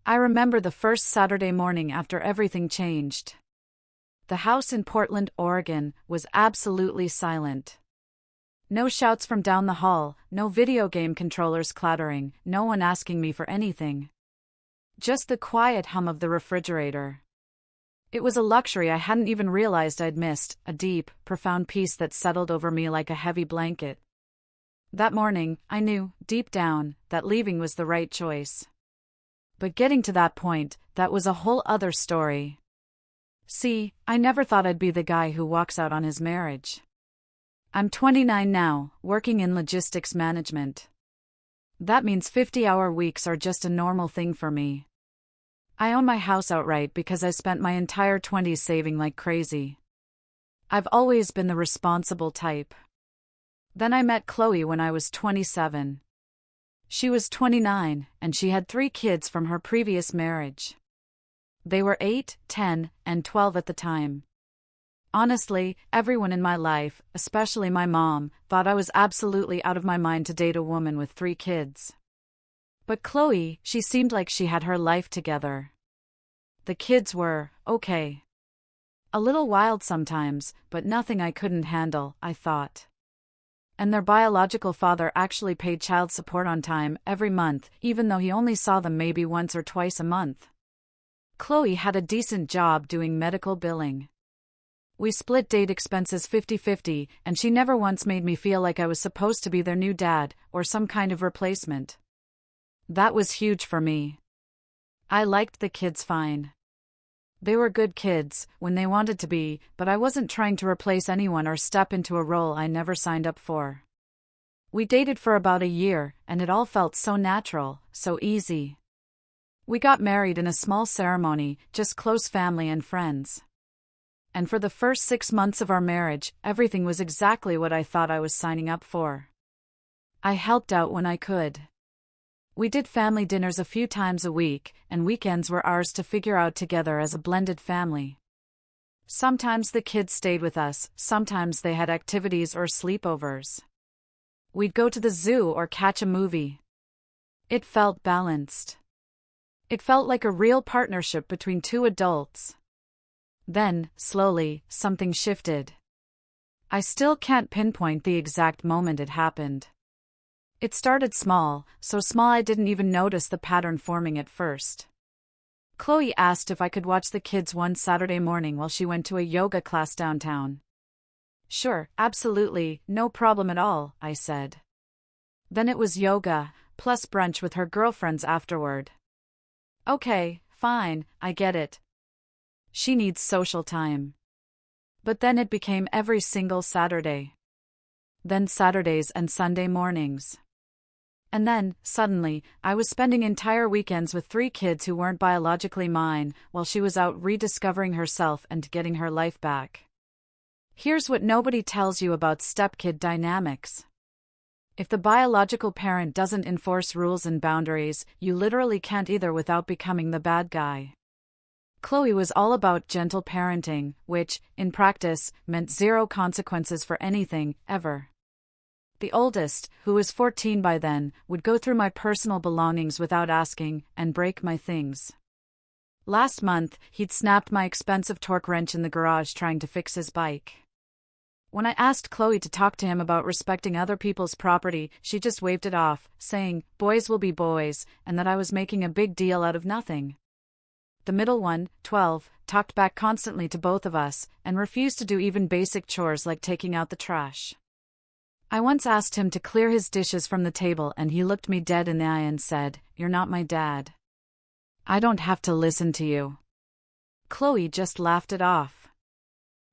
I remember the first Saturday morning after everything changed. The house in Portland, Oregon, was absolutely silent. No shouts from down the hall, no video game controllers clattering, no one asking me for anything. Just the quiet hum of the refrigerator. It was a luxury I hadn't even realized I'd missed, a deep, profound peace that settled over me like a heavy blanket. That morning, I knew, deep down, that leaving was the right choice. But getting to that point, that was a whole other story. See, I never thought I'd be the guy who walks out on his marriage. I'm 29 now, working in logistics management. That means 50-hour weeks are just a normal thing for me. I own my house outright because I spent my entire 20s saving like crazy. I've always been the responsible type. Then I met Chloe when I was 27. She was 29, and she had 3 kids from her previous marriage. They were 8, 10, and 12 at the time. Honestly, everyone in my life, especially my mom, thought I was absolutely out of my mind to date a woman with 3 kids. But Chloe, she seemed like she had her life together. The kids were, okay. A little wild sometimes, but nothing I couldn't handle, I thought. And their biological father actually paid child support on time every month, even though he only saw them maybe once or twice a month. Chloe had a decent job doing medical billing. We split date expenses 50-50, and she never once made me feel like I was supposed to be their new dad, or some kind of replacement. That was huge for me. I liked the kids fine. They were good kids, when they wanted to be, but I wasn't trying to replace anyone or step into a role I never signed up for. We dated for about a year, and it all felt so natural, so easy. We got married in a small ceremony, just close family and friends. And for the first 6 months of our marriage, everything was exactly what I thought I was signing up for. I helped out when I could. We did family dinners a few times a week, and weekends were ours to figure out together as a blended family. Sometimes the kids stayed with us, sometimes they had activities or sleepovers. We'd go to the zoo or catch a movie. It felt balanced. It felt like a real partnership between 2 adults. Then, slowly, something shifted. I still can't pinpoint the exact moment it happened. It started small, so small I didn't even notice the pattern forming at first. Chloe asked if I could watch the kids one Saturday morning while she went to a yoga class downtown. Sure, absolutely, no problem at all, I said. Then it was yoga, plus brunch with her girlfriends afterward. Okay, fine, I get it. She needs social time. But then it became every single Saturday. Then Saturdays and Sunday mornings. And then, suddenly, I was spending entire weekends with 3 kids who weren't biologically mine, while she was out rediscovering herself and getting her life back. Here's what nobody tells you about stepkid dynamics. If the biological parent doesn't enforce rules and boundaries, you literally can't either without becoming the bad guy. Chloe was all about gentle parenting, which, in practice, meant 0 consequences for anything, ever. The oldest, who was 14 by then, would go through my personal belongings without asking, and break my things. Last month, he'd snapped my expensive torque wrench in the garage trying to fix his bike. When I asked Chloe to talk to him about respecting other people's property, she just waved it off, saying, boys will be boys, and that I was making a big deal out of nothing. The middle one, 12, talked back constantly to both of us, and refused to do even basic chores like taking out the trash. I once asked him to clear his dishes from the table and he looked me dead in the eye and said, "You're not my dad. I don't have to listen to you." Chloe just laughed it off.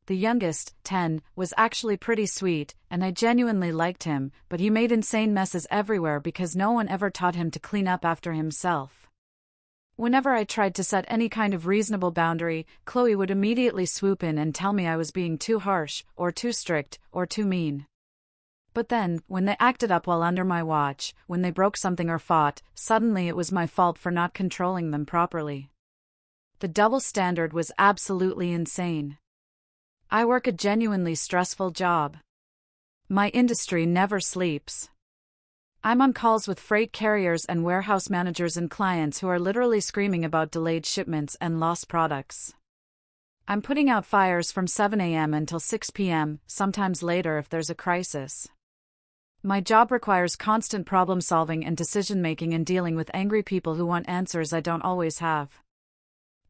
The youngest, 10, was actually pretty sweet, and I genuinely liked him, but he made insane messes everywhere because no one ever taught him to clean up after himself. Whenever I tried to set any kind of reasonable boundary, Chloe would immediately swoop in and tell me I was being too harsh, or too strict, or too mean. But then, when they acted up while under my watch, when they broke something or fought, suddenly it was my fault for not controlling them properly. The double standard was absolutely insane. I work a genuinely stressful job. My industry never sleeps. I'm on calls with freight carriers and warehouse managers and clients who are literally screaming about delayed shipments and lost products. I'm putting out fires from 7 a.m. until 6 p.m., sometimes later if there's a crisis. My job requires constant problem solving and decision making and dealing with angry people who want answers I don't always have.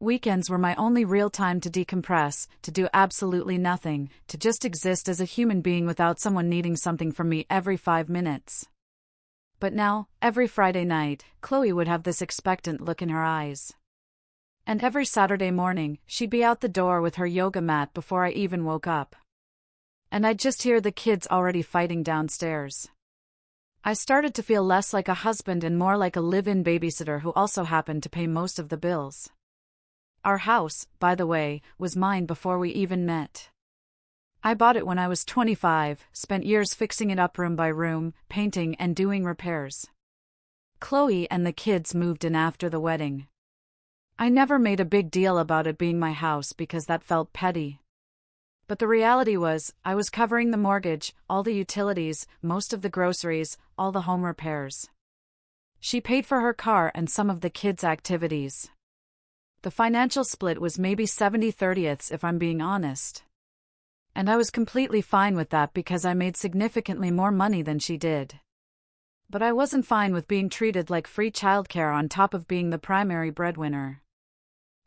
Weekends were my only real time to decompress, to do absolutely nothing, to just exist as a human being without someone needing something from me every 5 minutes. But now, every Friday night, Chloe would have this expectant look in her eyes. And every Saturday morning, she'd be out the door with her yoga mat before I even woke up. And I'd just hear the kids already fighting downstairs. I started to feel less like a husband and more like a live-in babysitter who also happened to pay most of the bills. Our house, by the way, was mine before we even met. I bought it when I was 25, spent years fixing it up room by room, painting and doing repairs. Chloe and the kids moved in after the wedding. I never made a big deal about it being my house because that felt petty. But the reality was, I was covering the mortgage, all the utilities, most of the groceries, all the home repairs. She paid for her car and some of the kids' activities. The financial split was maybe 70/30 if I'm being honest. And I was completely fine with that because I made significantly more money than she did. But I wasn't fine with being treated like free childcare on top of being the primary breadwinner.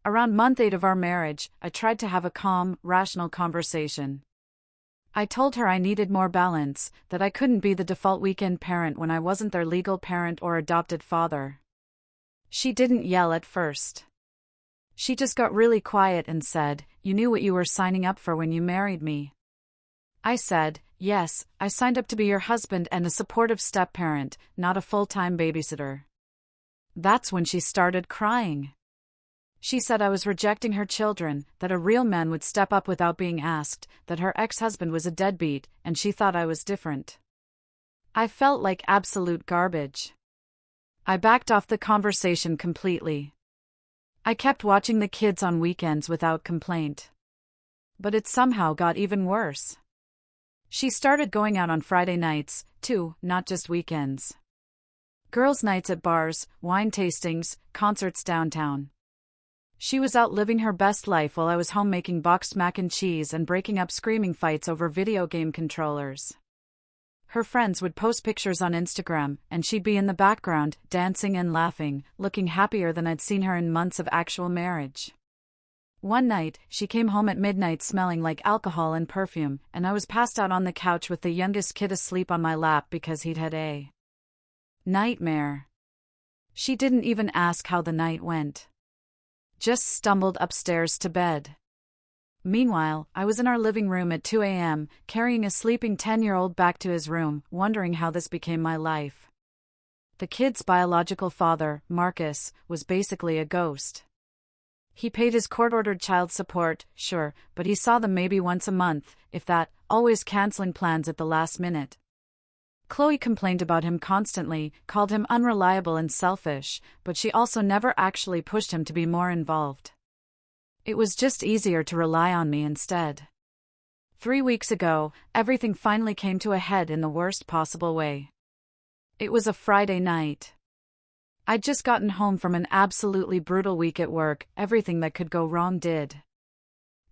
Around month 8 of our marriage, I tried to have a calm, rational conversation. I told her I needed more balance, that I couldn't be the default weekend parent when I wasn't their legal parent or adopted father. She didn't yell at first. She just got really quiet and said, "You knew what you were signing up for when you married me." I said, "Yes, I signed up to be your husband and a supportive step-parent, not a full-time babysitter." That's when she started crying. She said I was rejecting her children, that a real man would step up without being asked, that her ex-husband was a deadbeat, and she thought I was different. I felt like absolute garbage. I backed off the conversation completely. I kept watching the kids on weekends without complaint. But it somehow got even worse. She started going out on Friday nights, too, not just weekends. Girls' nights at bars, wine tastings, concerts downtown. She was out living her best life while I was home making boxed mac and cheese and breaking up screaming fights over video game controllers. Her friends would post pictures on Instagram, and she'd be in the background, dancing and laughing, looking happier than I'd seen her in months of actual marriage. One night, she came home at midnight smelling like alcohol and perfume, and I was passed out on the couch with the youngest kid asleep on my lap because he'd had a nightmare. She didn't even ask how the night went. Just stumbled upstairs to bed. Meanwhile, I was in our living room at 2 a.m., carrying a sleeping 10-year-old back to his room, wondering how this became my life. The kid's biological father, Marcus, was basically a ghost. He paid his court-ordered child support, sure, but he saw them maybe once a month, if that, always canceling plans at the last minute. Chloe complained about him constantly, called him unreliable and selfish, but she also never actually pushed him to be more involved. It was just easier to rely on me instead. 3 weeks ago, everything finally came to a head in the worst possible way. It was a Friday night. I'd just gotten home from an absolutely brutal week at work, everything that could go wrong did.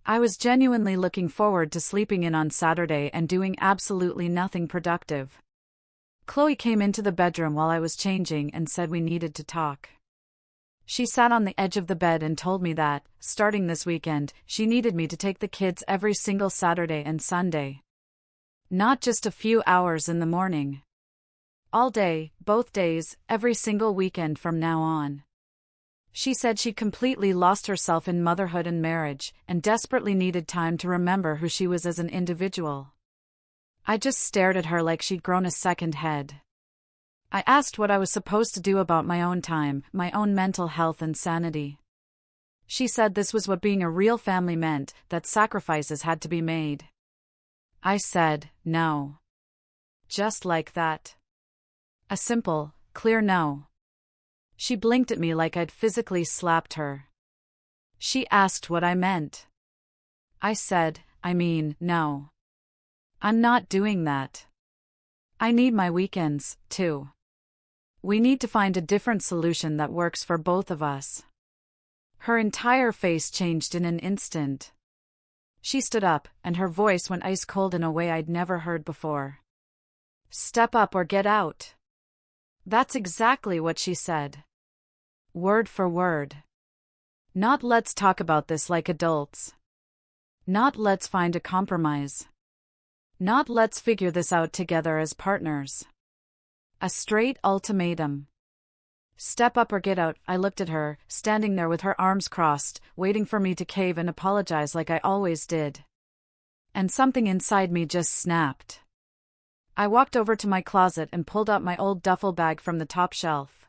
I was genuinely looking forward to sleeping in on Saturday and doing absolutely nothing productive. Chloe came into the bedroom while I was changing and said we needed to talk. She sat on the edge of the bed and told me that, starting this weekend, she needed me to take the kids every single Saturday and Sunday. Not just a few hours in the morning. All day, both days, every single weekend from now on. She said she completely lost herself in motherhood and marriage, and desperately needed time to remember who she was as an individual. I just stared at her like she'd grown a second head. I asked what I was supposed to do about my own time, my own mental health and sanity. She said this was what being a real family meant, that sacrifices had to be made. I said, no. Just like that. A simple, clear no. She blinked at me like I'd physically slapped her. She asked what I meant. I said, no. I'm not doing that. I need my weekends, too. We need to find a different solution that works for both of us. Her entire face changed in an instant. She stood up, and her voice went ice cold in a way I'd never heard before. Step up or get out. That's exactly what she said. Word for word. Not let's talk about this like adults. Not let's find a compromise. Not let's figure this out together as partners. A straight ultimatum. Step up or get out. I looked at her, standing there with her arms crossed, waiting for me to cave and apologize like I always did. And something inside me just snapped. I walked over to my closet and pulled out my old duffel bag from the top shelf.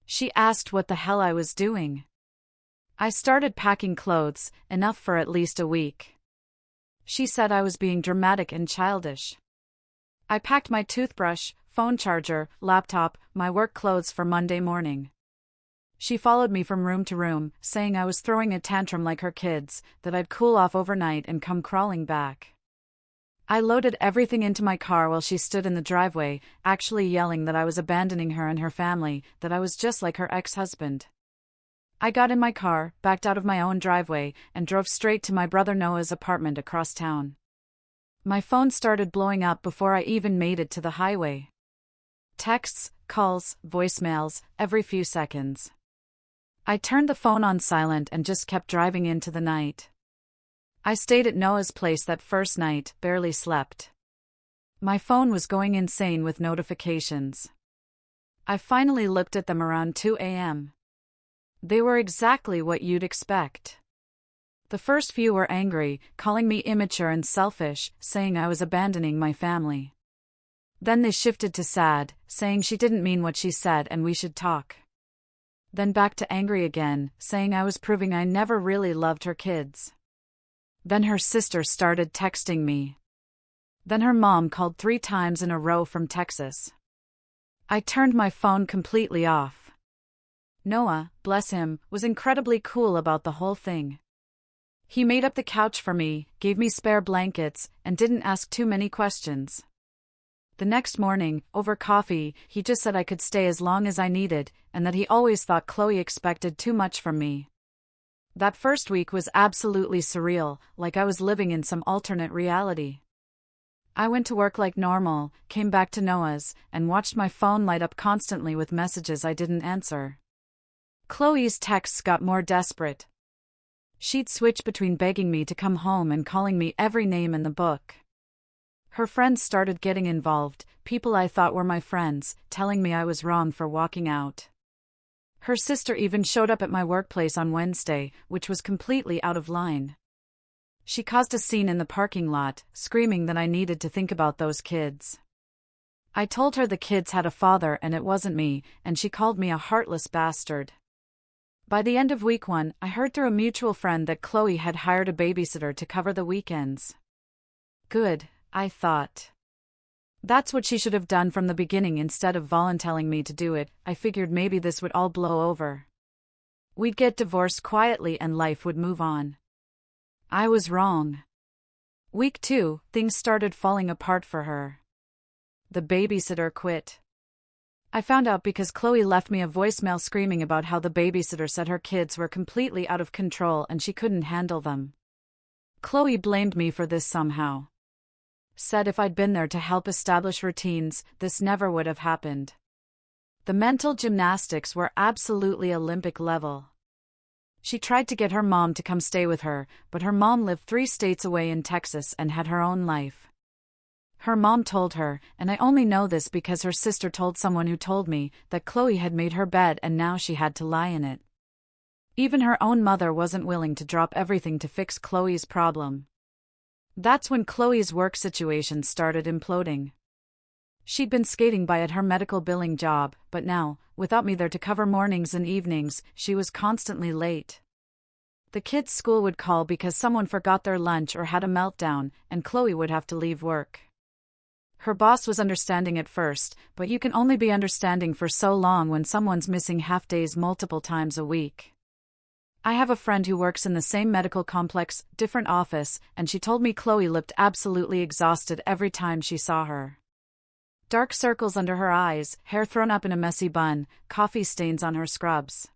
She asked what the hell I was doing. I started packing clothes, enough for at least a week. She said I was being dramatic and childish. I packed my toothbrush, phone charger, laptop, my work clothes for Monday morning. She followed me from room to room, saying I was throwing a tantrum like her kids, that I'd cool off overnight and come crawling back. I loaded everything into my car while she stood in the driveway, actually yelling that I was abandoning her and her family, that I was just like her ex-husband. I got in my car, backed out of my own driveway, and drove straight to my brother Noah's apartment across town. My phone started blowing up before I even made it to the highway. Texts, calls, voicemails, every few seconds. I turned the phone on silent and just kept driving into the night. I stayed at Noah's place that first night, barely slept. My phone was going insane with notifications. I finally looked at them around 2 a.m. They were exactly what you'd expect. The first few were angry, calling me immature and selfish, saying I was abandoning my family. Then they shifted to sad, saying she didn't mean what she said and we should talk. Then back to angry again, saying I was proving I never really loved her kids. Then her sister started texting me. Then her mom called 3 times in a row from Texas. I turned my phone completely off. Noah, bless him, was incredibly cool about the whole thing. He made up the couch for me, gave me spare blankets, and didn't ask too many questions. The next morning, over coffee, he just said I could stay as long as I needed, and that he always thought Chloe expected too much from me. That first week was absolutely surreal, like I was living in some alternate reality. I went to work like normal, came back to Noah's, and watched my phone light up constantly with messages I didn't answer. Chloe's texts got more desperate. She'd switch between begging me to come home and calling me every name in the book. Her friends started getting involved, people I thought were my friends, telling me I was wrong for walking out. Her sister even showed up at my workplace on Wednesday, which was completely out of line. She caused a scene in the parking lot, screaming that I needed to think about those kids. I told her the kids had a father and it wasn't me, and she called me a heartless bastard. By the end of week 1, I heard through a mutual friend that Chloe had hired a babysitter to cover the weekends. Good, I thought. That's what she should have done from the beginning instead of volunteering me to do it. I figured maybe this would all blow over. We'd get divorced quietly and life would move on. I was wrong. Week 2, things started falling apart for her. The babysitter quit. I found out because Chloe left me a voicemail screaming about how the babysitter said her kids were completely out of control and she couldn't handle them. Chloe blamed me for this somehow. Said if I'd been there to help establish routines, this never would have happened. The mental gymnastics were absolutely Olympic level. She tried to get her mom to come stay with her, but her mom lived 3 states away in Texas and had her own life. Her mom told her, and I only know this because her sister told someone who told me, that Chloe had made her bed and now she had to lie in it. Even her own mother wasn't willing to drop everything to fix Chloe's problem. That's when Chloe's work situation started imploding. She'd been skating by at her medical billing job, but now, without me there to cover mornings and evenings, she was constantly late. The kids' school would call because someone forgot their lunch or had a meltdown, and Chloe would have to leave work. Her boss was understanding at first, but you can only be understanding for so long when someone's missing half days multiple times a week. I have a friend who works in the same medical complex, different office, and she told me Chloe looked absolutely exhausted every time she saw her. Dark circles under her eyes, hair thrown up in a messy bun, coffee stains on her scrubs.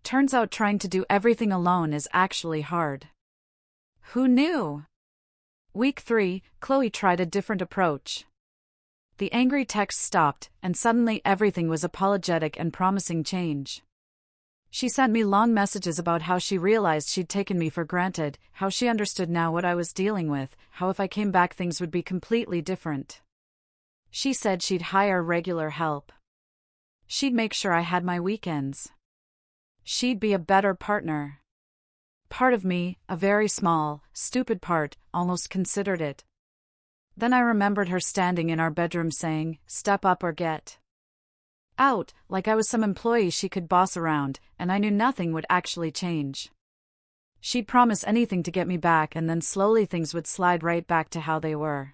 Turns out trying to do everything alone is actually hard. Who knew? Week 3, Chloe tried a different approach. The angry texts stopped, and suddenly everything was apologetic and promising change. She sent me long messages about how she realized she'd taken me for granted, how she understood now what I was dealing with, how if I came back things would be completely different. She said she'd hire regular help. She'd make sure I had my weekends. She'd be a better partner. Part of me, a very small, stupid part, almost considered it. Then I remembered her standing in our bedroom saying, "Step up or get out," like I was some employee she could boss around, and I knew nothing would actually change. She'd promise anything to get me back, and then slowly things would slide right back to how they were.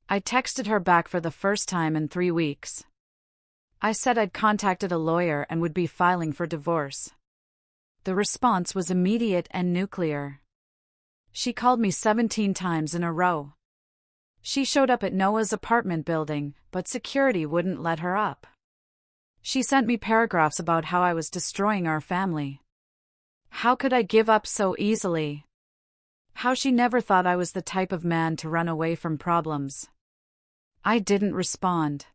I texted her back for the first time in 3 weeks. I said I'd contacted a lawyer and would be filing for divorce. The response was immediate and nuclear. She called me 17 times in a row. She showed up at Noah's apartment building, but security wouldn't let her up. She sent me paragraphs about how I was destroying our family. How could I give up so easily? How she never thought I was the type of man to run away from problems. I didn't respond.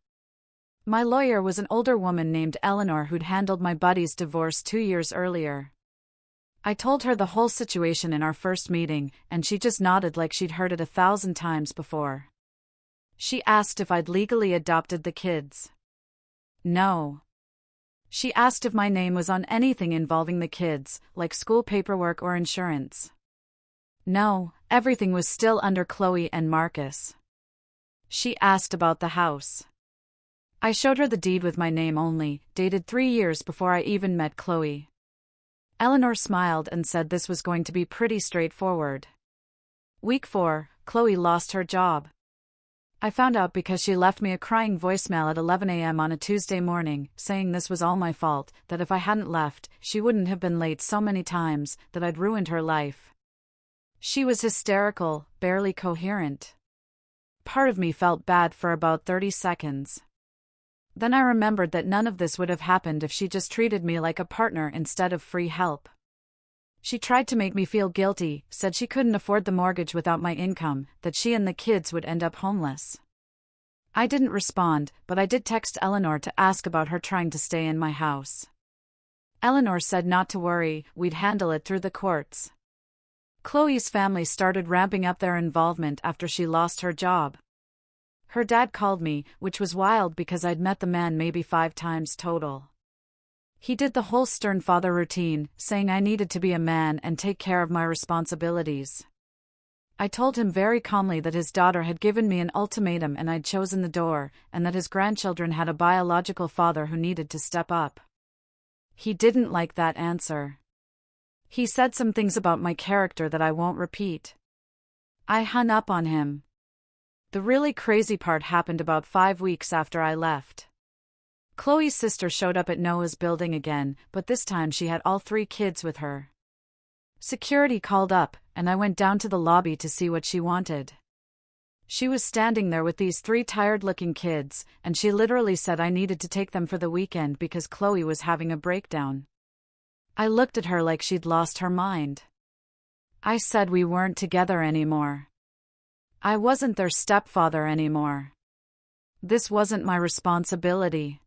My lawyer was an older woman named Eleanor who'd handled my buddy's divorce 2 years earlier. I told her the whole situation in our first meeting, and she just nodded like she'd heard it 1,000 times before. She asked if I'd legally adopted the kids. No. She asked if my name was on anything involving the kids, like school paperwork or insurance. No, everything was still under Chloe and Marcus. She asked about the house. I showed her the deed with my name only, dated 3 years before I even met Chloe. Eleanor smiled and said this was going to be pretty straightforward. Week 4, Chloe lost her job. I found out because she left me a crying voicemail at 11 a.m. on a Tuesday morning, saying this was all my fault, that if I hadn't left, she wouldn't have been late so many times, that I'd ruined her life. She was hysterical, barely coherent. Part of me felt bad for about 30 seconds. Then I remembered that none of this would have happened if she just treated me like a partner instead of free help. She tried to make me feel guilty, said she couldn't afford the mortgage without my income, that she and the kids would end up homeless. I didn't respond, but I did text Eleanor to ask about her trying to stay in my house. Eleanor said not to worry, we'd handle it through the courts. Chloe's family started ramping up their involvement after she lost her job. Her dad called me, which was wild because I'd met the man maybe 5 times total. He did the whole stern father routine, saying I needed to be a man and take care of my responsibilities. I told him very calmly that his daughter had given me an ultimatum and I'd chosen the door, and that his grandchildren had a biological father who needed to step up. He didn't like that answer. He said some things about my character that I won't repeat. I hung up on him. The really crazy part happened about 5 weeks after I left. Chloe's sister showed up at Noah's building again, but this time she had all 3 kids with her. Security called up, and I went down to the lobby to see what she wanted. She was standing there with these 3 tired-looking kids, and she literally said I needed to take them for the weekend because Chloe was having a breakdown. I looked at her like she'd lost her mind. I said we weren't together anymore. I wasn't their stepfather anymore. This wasn't my responsibility.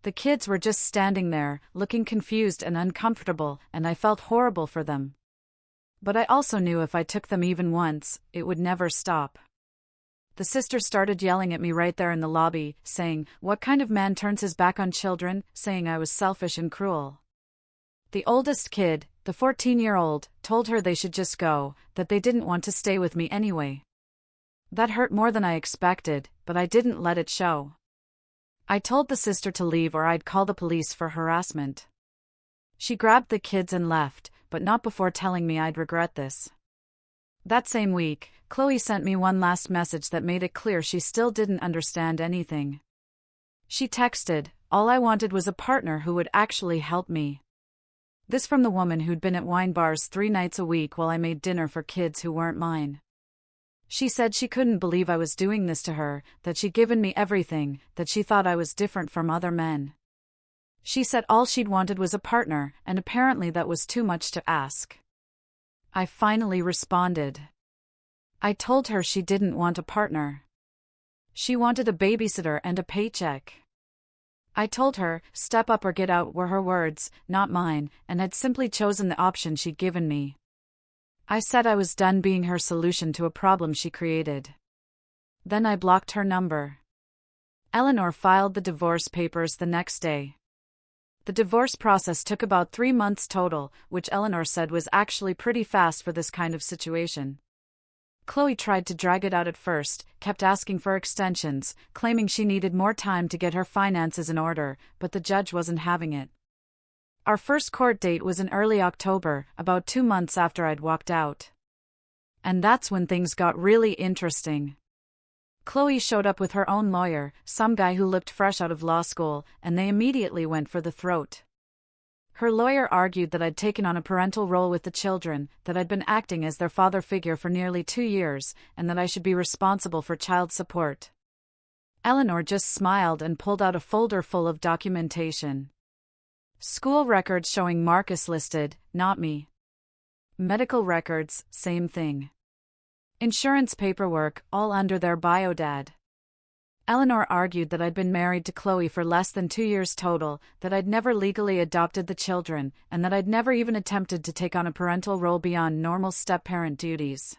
The kids were just standing there, looking confused and uncomfortable, and I felt horrible for them. But I also knew if I took them even once, it would never stop. The sister started yelling at me right there in the lobby, saying, "What kind of man turns his back on children?" saying I was selfish and cruel. The oldest kid, the 14-year-old, told her they should just go, that they didn't want to stay with me anyway. That hurt more than I expected, but I didn't let it show. I told the sister to leave or I'd call the police for harassment. She grabbed the kids and left, but not before telling me I'd regret this. That same week, Chloe sent me one last message that made it clear she still didn't understand anything. She texted, "All I wanted was a partner who would actually help me." This from the woman who'd been at wine bars 3 nights a week while I made dinner for kids who weren't mine. She said she couldn't believe I was doing this to her, that she'd given me everything, that she thought I was different from other men. She said all she'd wanted was a partner, and apparently that was too much to ask. I finally responded. I told her she didn't want a partner. She wanted a babysitter and a paycheck. I told her, step up or get out were her words, not mine, and had simply chosen the option she'd given me. I said I was done being her solution to a problem she created. Then I blocked her number. Eleanor filed the divorce papers the next day. The divorce process took about 3 months total, which Eleanor said was actually pretty fast for this kind of situation. Chloe tried to drag it out at first, kept asking for extensions, claiming she needed more time to get her finances in order, but the judge wasn't having it. Our first court date was in early October, about 2 months after I'd walked out. And that's when things got really interesting. Chloe showed up with her own lawyer, some guy who looked fresh out of law school, and they immediately went for the throat. Her lawyer argued that I'd taken on a parental role with the children, that I'd been acting as their father figure for nearly 2 years, and that I should be responsible for child support. Eleanor just smiled and pulled out a folder full of documentation. School records showing Marcus listed, not me. Medical records, same thing. Insurance paperwork, all under their bio dad. Eleanor argued that I'd been married to Chloe for less than 2 years total, that I'd never legally adopted the children, and that I'd never even attempted to take on a parental role beyond normal step-parent duties.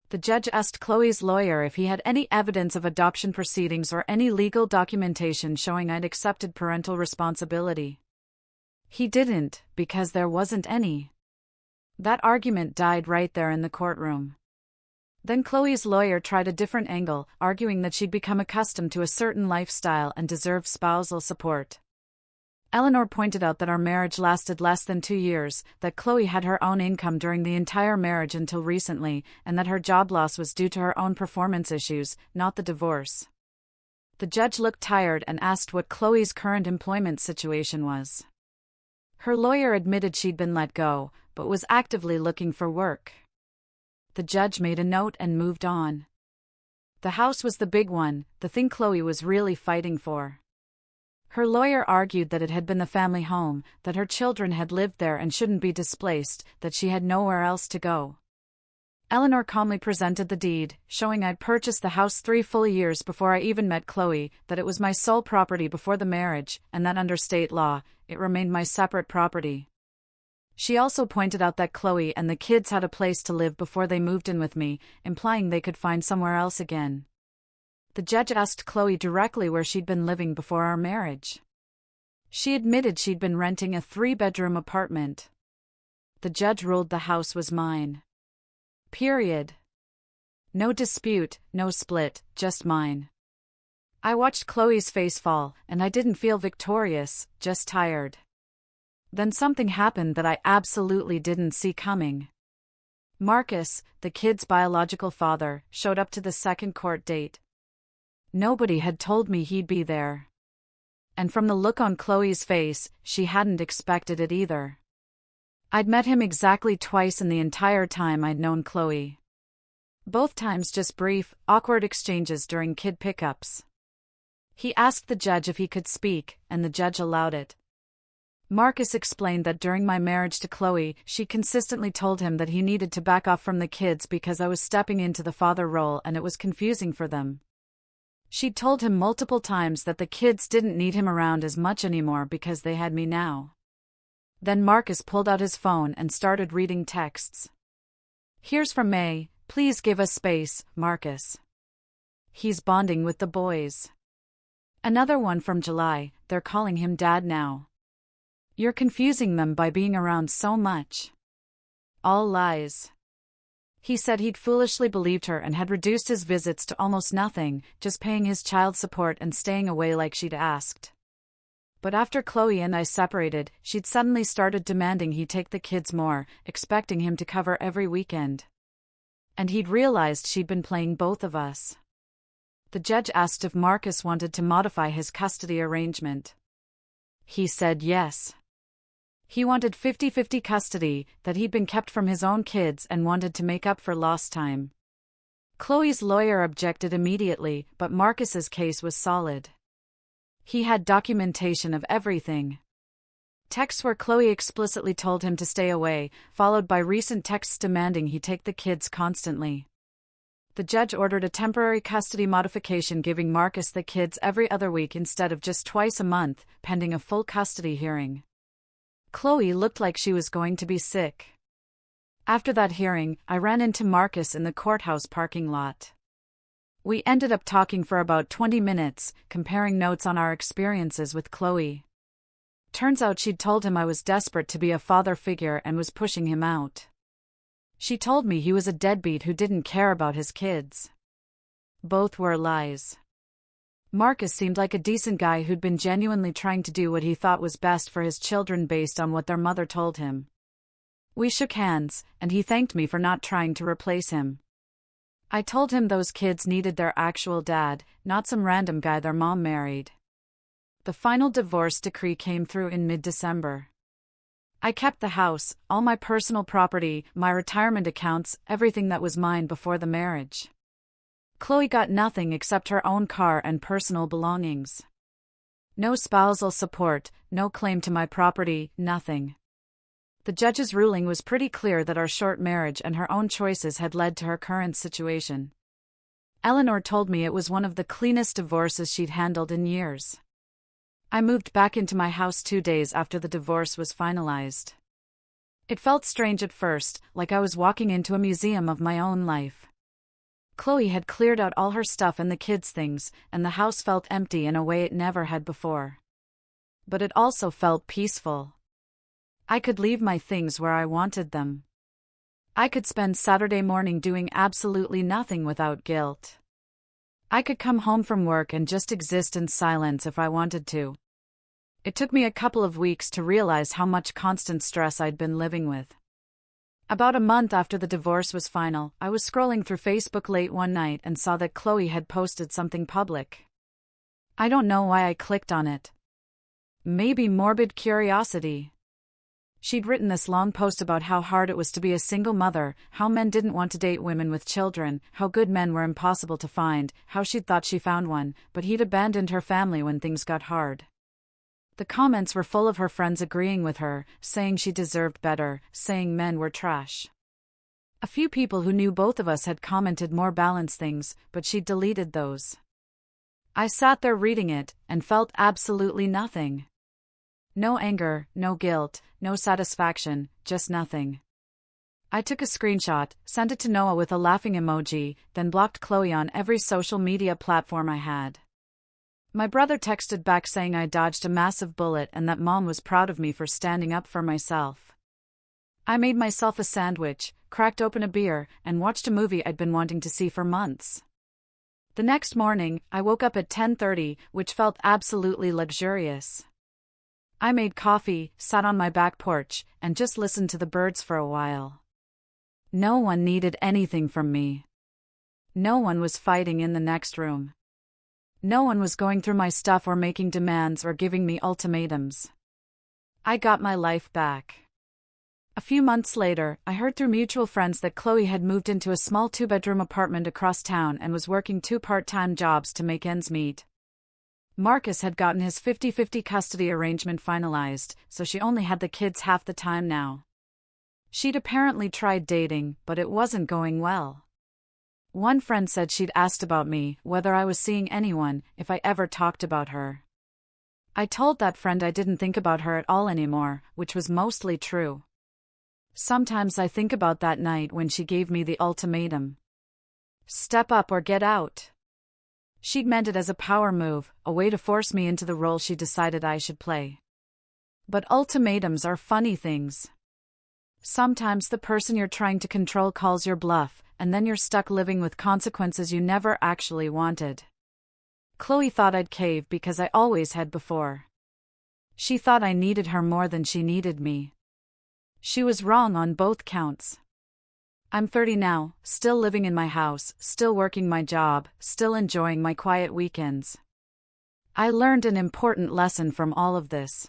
The judge asked Chloe's lawyer if he had any evidence of adoption proceedings or any legal documentation showing I'd accepted parental responsibility. He didn't, because there wasn't any. That argument died right there in the courtroom. Then Chloe's lawyer tried a different angle, arguing that she'd become accustomed to a certain lifestyle and deserved spousal support. Eleanor pointed out that our marriage lasted less than 2 years, that Chloe had her own income during the entire marriage until recently, and that her job loss was due to her own performance issues, not the divorce. The judge looked tired and asked what Chloe's current employment situation was. Her lawyer admitted she'd been let go, but was actively looking for work. The judge made a note and moved on. The house was the big one, the thing Chloe was really fighting for. Her lawyer argued that it had been the family home, that her children had lived there and shouldn't be displaced, that she had nowhere else to go. Eleanor calmly presented the deed, showing I'd purchased the house 3 full years before I even met Chloe, that it was my sole property before the marriage, and that under state law, it remained my separate property. She also pointed out that Chloe and the kids had a place to live before they moved in with me, implying they could find somewhere else again. The judge asked Chloe directly where she'd been living before our marriage. She admitted she'd been renting a 3-bedroom apartment. The judge ruled the house was mine. Period. No dispute, no split, just mine. I watched Chloe's face fall, and I didn't feel victorious, just tired. Then something happened that I absolutely didn't see coming. Marcus, the kid's biological father, showed up to the second court date. Nobody had told me he'd be there. And from the look on Chloe's face, she hadn't expected it either. I'd met him exactly twice in the entire time I'd known Chloe. Both times just brief, awkward exchanges during kid pickups. He asked the judge if he could speak, and the judge allowed it. Marcus explained that during my marriage to Chloe, she consistently told him that he needed to back off from the kids because I was stepping into the father role and it was confusing for them. She'd told him multiple times that the kids didn't need him around as much anymore because they had me now. Then Marcus pulled out his phone and started reading texts. Here's from May, please give us space, Marcus. He's bonding with the boys. Another one from July, they're calling him Dad now. You're confusing them by being around so much. All lies. He said he'd foolishly believed her and had reduced his visits to almost nothing, just paying his child support and staying away like she'd asked. But after Chloe and I separated, she'd suddenly started demanding he take the kids more, expecting him to cover every weekend. And he'd realized she'd been playing both of us. The judge asked if Marcus wanted to modify his custody arrangement. He said yes. He wanted 50-50 custody, that he'd been kept from his own kids and wanted to make up for lost time. Chloe's lawyer objected immediately, but Marcus's case was solid. He had documentation of everything. Texts where Chloe explicitly told him to stay away, followed by recent texts demanding he take the kids constantly. The judge ordered a temporary custody modification giving Marcus the kids every other week instead of just twice a month, pending a full custody hearing. Chloe looked like she was going to be sick. After that hearing, I ran into Marcus in the courthouse parking lot. We ended up talking for about 20 minutes, comparing notes on our experiences with Chloe. Turns out she'd told him I was desperate to be a father figure and was pushing him out. She told me he was a deadbeat who didn't care about his kids. Both were lies. Marcus seemed like a decent guy who'd been genuinely trying to do what he thought was best for his children based on what their mother told him. We shook hands, and he thanked me for not trying to replace him. I told him those kids needed their actual dad, not some random guy their mom married. The final divorce decree came through in mid-December. I kept the house, all my personal property, my retirement accounts, everything that was mine before the marriage. Chloe got nothing except her own car and personal belongings. No spousal support, no claim to my property, nothing. The judge's ruling was pretty clear that our short marriage and her own choices had led to her current situation. Eleanor told me it was one of the cleanest divorces she'd handled in years. I moved back into my house 2 days after the divorce was finalized. It felt strange at first, like I was walking into a museum of my own life. Chloe had cleared out all her stuff and the kids' things, and the house felt empty in a way it never had before. But it also felt peaceful. I could leave my things where I wanted them. I could spend Saturday morning doing absolutely nothing without guilt. I could come home from work and just exist in silence if I wanted to. It took me a couple of weeks to realize how much constant stress I'd been living with. About a month after the divorce was final, I was scrolling through Facebook late one night and saw that Chloe had posted something public. I don't know why I clicked on it. Maybe morbid curiosity. She'd written this long post about how hard it was to be a single mother, how men didn't want to date women with children, how good men were impossible to find, how she'd thought she found one, but he'd abandoned her family when things got hard. The comments were full of her friends agreeing with her, saying she deserved better, saying men were trash. A few people who knew both of us had commented more balanced things, but she'd deleted those. I sat there reading it, and felt absolutely nothing. No anger, no guilt, no satisfaction, just nothing. I took a screenshot, sent it to Noah with a laughing emoji, then blocked Chloe on every social media platform I had. My brother texted back saying I dodged a massive bullet and that Mom was proud of me for standing up for myself. I made myself a sandwich, cracked open a beer, and watched a movie I'd been wanting to see for months. The next morning, I woke up at 10:30, which felt absolutely luxurious. I made coffee, sat on my back porch, and just listened to the birds for a while. No one needed anything from me. No one was fighting in the next room. No one was going through my stuff or making demands or giving me ultimatums. I got my life back. A few months later, I heard through mutual friends that Chloe had moved into a small 2-bedroom apartment across town and was working 2 part-time jobs to make ends meet. Marcus had gotten his 50-50 custody arrangement finalized, so she only had the kids half the time now. She'd apparently tried dating, but it wasn't going well. One friend said she'd asked about me, whether I was seeing anyone, if I ever talked about her. I told that friend I didn't think about her at all anymore, which was mostly true. Sometimes I think about that night when she gave me the ultimatum. Step up or get out. She'd meant it as a power move, a way to force me into the role she decided I should play. But ultimatums are funny things. Sometimes the person you're trying to control calls your bluff, and then you're stuck living with consequences you never actually wanted. Chloe thought I'd cave because I always had before. She thought I needed her more than she needed me. She was wrong on both counts. I'm 30 now, still living in my house, still working my job, still enjoying my quiet weekends. I learned an important lesson from all of this.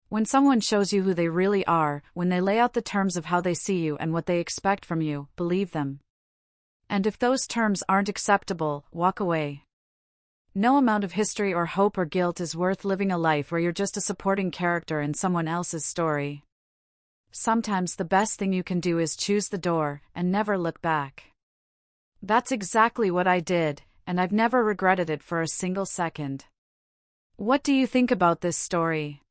When someone shows you who they really are, when they lay out the terms of how they see you and what they expect from you, believe them. And if those terms aren't acceptable, walk away. No amount of history or hope or guilt is worth living a life where you're just a supporting character in someone else's story. Sometimes the best thing you can do is choose the door and never look back. That's exactly what I did, and I've never regretted it for a single second. What do you think about this story?